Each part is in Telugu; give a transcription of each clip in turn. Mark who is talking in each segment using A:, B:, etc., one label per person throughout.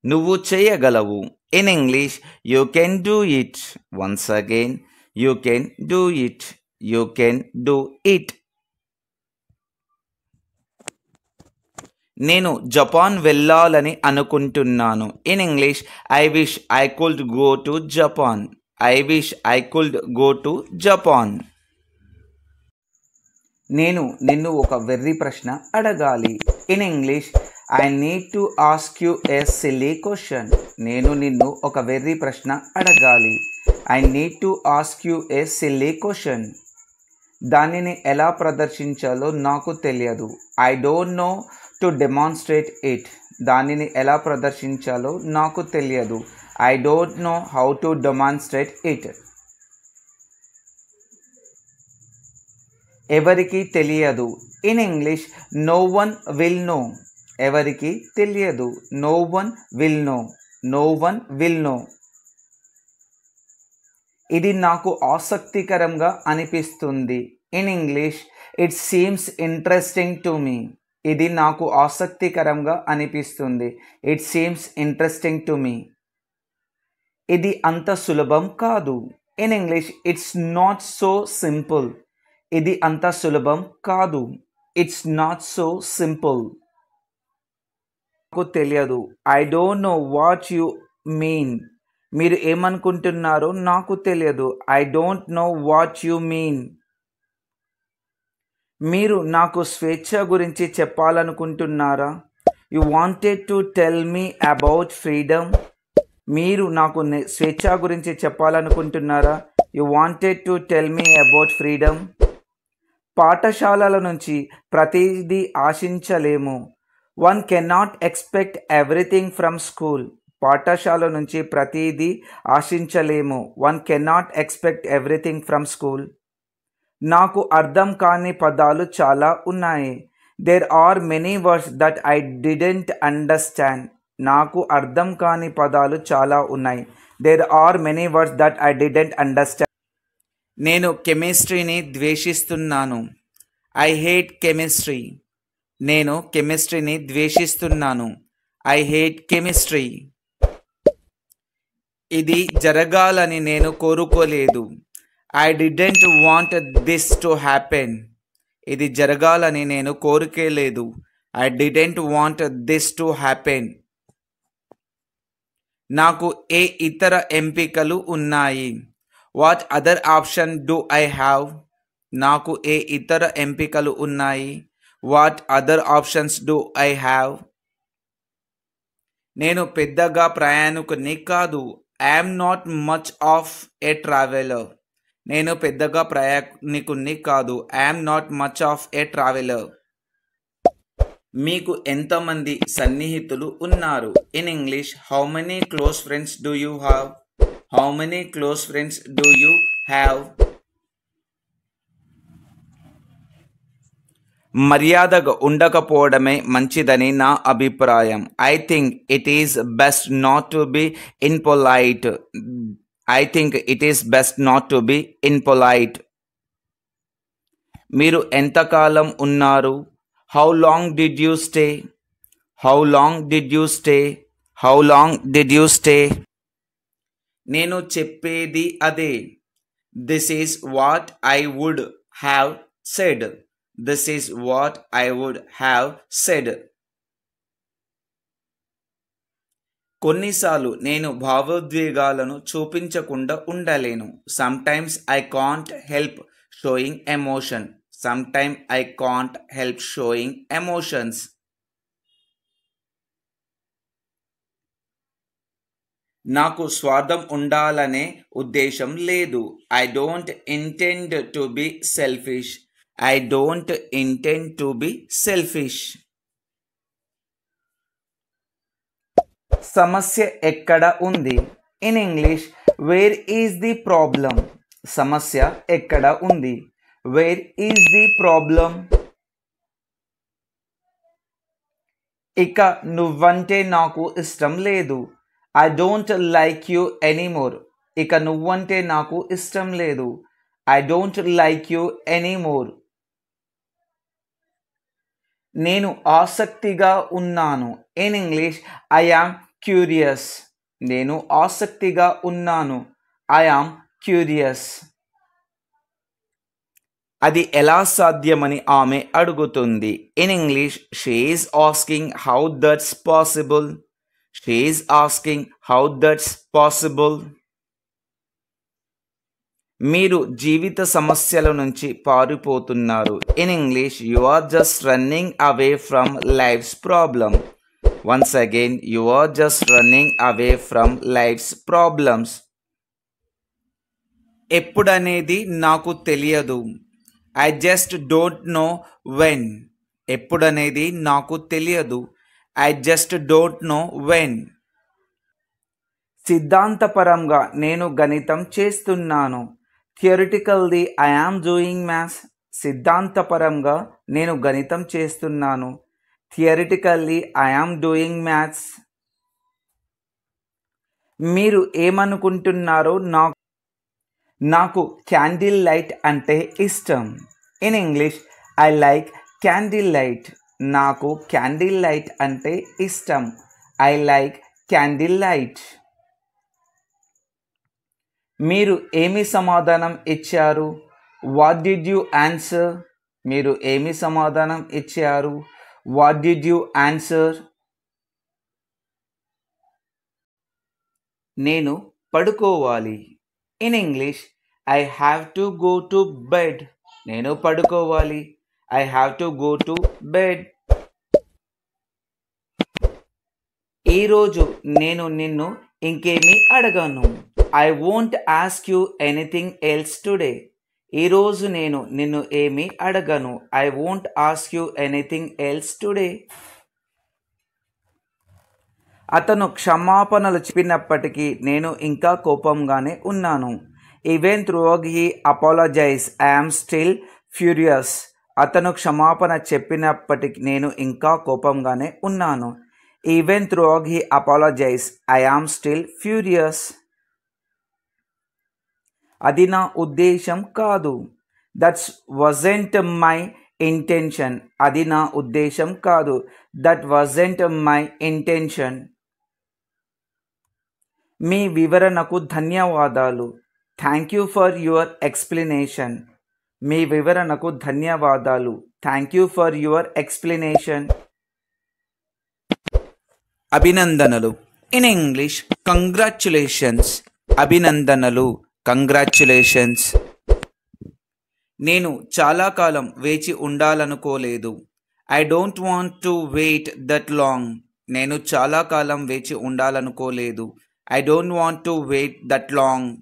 A: నువ్వు చేయగలవు. In English you can do it. Once again you can do it. You can do it. నేను జపాన్ వెళ్ళాలని అనుకుంటున్నాను. In English I wish I could go to Japan. I wish I could go to Japan. నేను నిన్ను ఒక వెర్రి ప్రశ్న అడగాలి. In English I need to ask you A silly question. నేను నిన్ను ఒక వెర్రి ప్రశ్న అడగాలి. I need to ask you A silly question. దానిని ఎలా ప్రదర్శించాలో నాకు తెలియదు. I don't know to demonstrate it. దానిని ఎలా ప్రదర్శించాలో నాకు తెలియదు. I don't know how to demonstrate it. ఎవరికి తెలియదు. In English no one will know. ఎవరికి తెలియదు. No one will know. No one will know. ఇది నాకు ఆసక్తికరంగా అనిపిస్తుంది. In English it seems interesting to me. ఇది నాకు ఆసక్తికరంగా అనిపిస్తుంది. It seems interesting to me. ఇది అంత సులభం కాదు. In English it's not so simple. ఇది అంత సులభం కాదు. It's not so simple. నాకు తెలియదు. I don't know what you mean. మీరు ఏమనుకుంటున్నారో నాకు తెలియదు. I don't know what you mean. మీరు నాకు స్వేచ్ఛ గురించి చెప్పాలనుకుంటున్నారా? You wanted to tell me about freedom. మీరు నాకు స్వేచ్ఛ గురించి చెప్పాలనుకుంటున్నారా? You wanted to tell me about freedom. పాఠశాలల నుంచి ప్రతిదీ ఆశించలేము. One cannot expect everything from school. పాఠశాల నుంచి ప్రతిదీ ఆశించలేము. One cannot expect everything from school. నాకు అర్థం కాని పదాలు చాలా ఉన్నాయి. There are many words that I didn't understand. నాకు అర్థం కాని పదాలు చాలా ఉన్నాయి. There are many words that I didn't understand. నేను కెమిస్ట్రీని ద్వేషిస్తున్నాను. I hate chemistry. నేను కెమిస్ట్రీని ద్వేషిస్తున్నాను. I hate chemistry. ఇది జరగాలని నేను కోరుకోలేదు. I didn't want this to happen. ఇది జరగాలని నేను కోరుకోలేదు. I didn't want this to happen. నాకు ఏ ఇతర ఎంపికలు ఉన్నాయి? What other option do I have? నాకు ఏ ఇతర ఎంపికలు ఉన్నాయి? What other options do I have? నేను పెద్దగా ప్రయాణికుని కాదు. I'm not much of a traveller. నేను పెద్దగా ప్రయాణికుని కాదు. I'm not much of a traveller. మీకు ఎంతమంది సన్నిహితులు ఉన్నారు? In English how many close friends do you have? How many close friends do you have? మర్యాదగా ఉండకపోవడమే మంచిదని నా అభిప్రాయం. I think it is best not to be impolite. I think it is best not to be ఇన్పొలైట్. మీరు ఎంతకాలం ఉన్నారు? How long did you stay? How long did you stay? How long did you stay? నేను చెప్పేది అదే. This is what I would have said. This is what I would have said. కొన్నిసార్లు నేను భావోద్వేగాలను చూపించకుండా ఉండలేను. Sometimes I can't help sowing emotion. Sometimes I can't help sowing emotions. నాకు స్వార్థం ఉండాలనే ఉద్దేశం లేదు. I don't intend to be selfish. I don't intend to be selfish. సమస్య ఎక్కడ ఉంది? In English where is the problem. సమస్య ఎక్కడ ఉంది? Where is the problem? ఇక నువ్వంటే నాకు ఇష్టం లేదు. I don't like you anymore. ఇక నువ్వంటే నాకు ఇష్టం లేదు. I don't like you anymore. నేను ఆసక్తిగా ఉన్నాను. In English I am curious. నేను ఆసక్తిగా ఉన్నాను. I am curious. అది ఎలా సాధ్యమని ఆమె అడుగుతుంది. In English she is asking how that's possible. She is asking how that's possible. మీరు జీవిత సమస్యల నుంచి పారిపోతున్నారు. In English you are just running away from life's problem. Once again you are just running away from life's problems. ఎప్పుడనేది నాకు తెలియదు. I just don't know when. ఎప్పుడనేది నాకు తెలియదు. I just don't know when. సిద్ధాంతపరంగా నేను గణితం చేస్తున్నాను. Theoretically I am doing maths. సిద్ధాంతపరంగా నేను గణితం చేస్తున్నాను. Theoretically I am doing maths. మీరు ఏమనుకుంటున్నారో నాకు క్యాండిల్ లైట్ అంటే ఇష్టం. In English I like candle light. నాకు క్యాండిల్ లైట్ అంటే ఇష్టం. I like candle light. మీరు ఏమి సమాధానం ఇచ్చారు? What did you answer? మీరు ఏమి సమాధానం ఇచ్చారు? What did you answer? నేను పడుకోవాలి. In English I have to go to bed. నేను పడుకోవాలి. I have to go to bed. ఈరోజు నేను నిన్ను ఇంకేమీ అడగను. I won't ask you anything else today. ఈరోజు నేను నిన్ను ఏమీ అడగను. I won't ask you anything else today. అతను క్షమాపణలు చెప్పినప్పటికీ నేను ఇంకా కోపంగానే ఉన్నాను. Even through he apologise I am still furious. అతను క్షమాపణ చెప్పినప్పటికీ నేను ఇంకా కోపంగానే ఉన్నాను. Even through he apologise I am still furious. అది నా ఉద్దేశం కాదు. That's wasn't my intention. అది నా ఉద్దేశం కాదు. That wasn't my intention. మీ వివరణకు ధన్యవాదాలు. Thank you for your explanation. మీ వివరణకు ధన్యవాదాలు. Thank you for your explanation. అభినందనలు. In English congratulations. అభినందనలు. కంగ్రాచ్యులేషన్స్. నేను చాలా కాలం వేచి ఉండాలనుకోలేదు. I don't want to wait that long. నేను చాలా కాలం వేచి ఉండాలనుకోలేదు. I don't want to wait that long.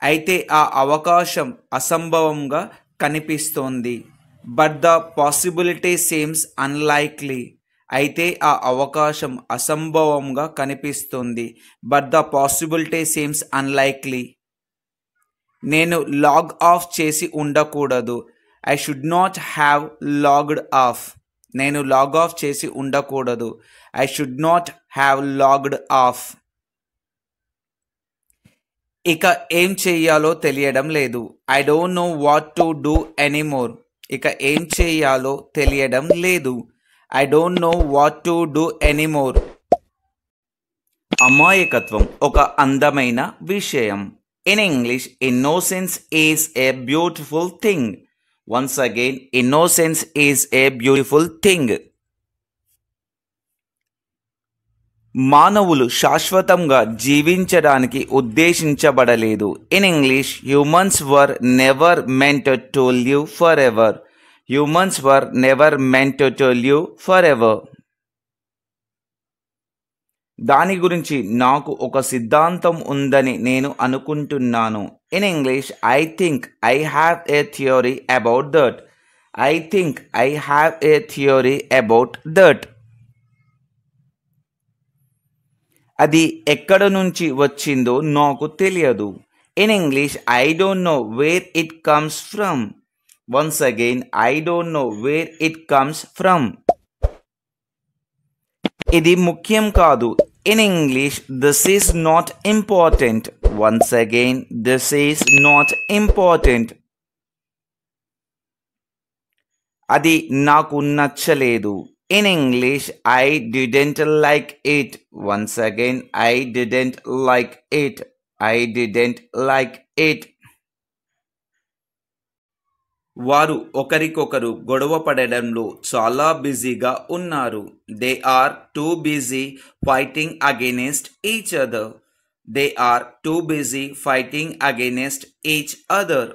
A: అయితే ఆ అవకాశం అసంభవంగా కనిపిస్తోంది. But the possibility seems unlikely. అయితే ఆ అవకాశం అసంభవంగా కనిపిస్తుంది. But the possibility seems unlikely. నేను లాగ్ ఆఫ్ చేసి ఉండకూడదు. I should not have logged off. నేను లాగ్ ఆఫ్ చేసి ఉండకూడదు. I should not have logged off. ఇక ఏం చెయ్యాలో తెలియడం లేదు. I don't know what to do anymore. ఇక ఏం చెయ్యాలో తెలియడం లేదు. I don't know what to do anymore. అమాయకత్వం ఒక అందమైన విషయం. In English innocence is a beautiful thing. Once again innocence is a beautiful thing. మానవులు శాశ్వతంగా జీవించడానికి ఉద్దేశించబడలేదు. In English humans were never meant to live for ever. Humans were never meant to live for ever. దాని గురించి నాకు ఒక సిద్ధాంతం ఉందని నేను అనుకుంటున్నాను. In English I think I have a theory about that. I think I have a theory about that. అది ఎక్కడ నుంచి వచ్చిందో నాకు తెలియదు. In English I don't know where it comes from. Once again I don't know where it comes from. ఇది ముఖ్యం కాదు. In English this is not important. Once again this is not important. అది నాకు నచ్చలేదు. In English, I didn't like it. Once again, I didn't like it. I didn't like it. వారు ఒకరికొకరు గొడవ పడడంలో చాలా బిజీగా ఉన్నారు. They are too busy fighting against each other. They are too busy fighting against each other.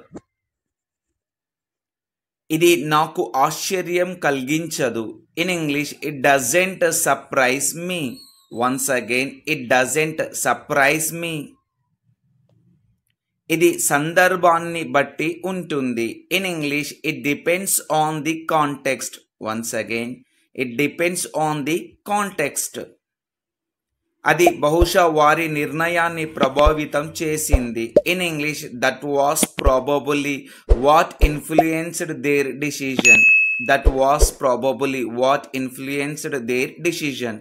A: ఇది నాకు ఆశ్చర్యం కలిగించదు. In English, it doesn't surprise me. Once again, it doesn't surprise me. ఇది సందర్భాన్ని బట్టి ఉంటుంది. In English, it depends on the context. Once again, it depends on the context. అది బహుశా వారి నిర్ణయాన్ని ప్రభావితం చేసింది. In English, that was probably what influenced their decision. That was probably what influenced their decision.